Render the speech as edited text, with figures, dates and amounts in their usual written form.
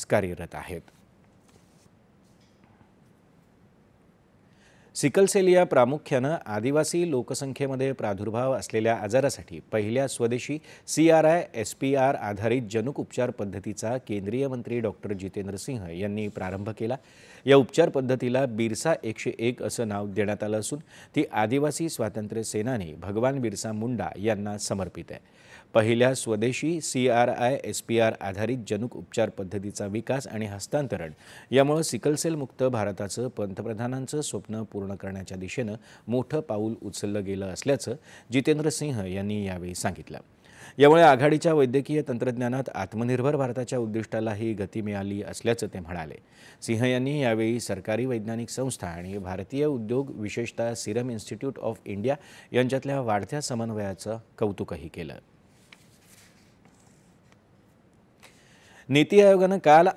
कार्यरत आहेत। Sickle sale या प्रामुख्यानं आदिवासी लोकसंख्येमध्ये प्रादुर्भाव असलेल्या आजारासाठी पहिल्या स्वदेशी CRI-SPR आधारित जनुक उपचार पद्धतीचा केंद्रीय मंत्री डॉक्टर जितेंद्र सिंह यांनी प्रारंभ केला। या उपचार पद्धतीला बिरसा 101 असं नाव देण्यात आलं असून ती आदिवासी स्वातंत्र्य सेनानी भगवान बिरसा मुंडा यांना समर्पित आहे। पहिल्या स्वदेशी CRI-SPR आधारित जनुक उपचार पद्धतीचा विकास आणि हस्तांतरण यामुळे सिकल सेल मुक्त भारताचं पंतप्रधानांचं स्वप्न पूर्ण करण्याच्या दिशेनं मोठं पाऊल उचललं गेलं असल्याचं जितेंद्र सिंह यांनी यावेळी सांगितलं। यामुळे आघाडीच्या वैद्यकीय तंत्रज्ञानात आत्मनिर्भर भारताच्या उद्दिष्टालाही गती मिळाली असल्याचं ते म्हणाले। सिंह यांनी यावेळी सरकारी वैज्ञानिक संस्था आणि भारतीय उद्योग विशेषतः सिरम इन्स्टिट्यूट ऑफ इंडिया यांच्यातल्या वाढत्या समन्वयाचं कौतुकही केलं। नीती आयोगानं काल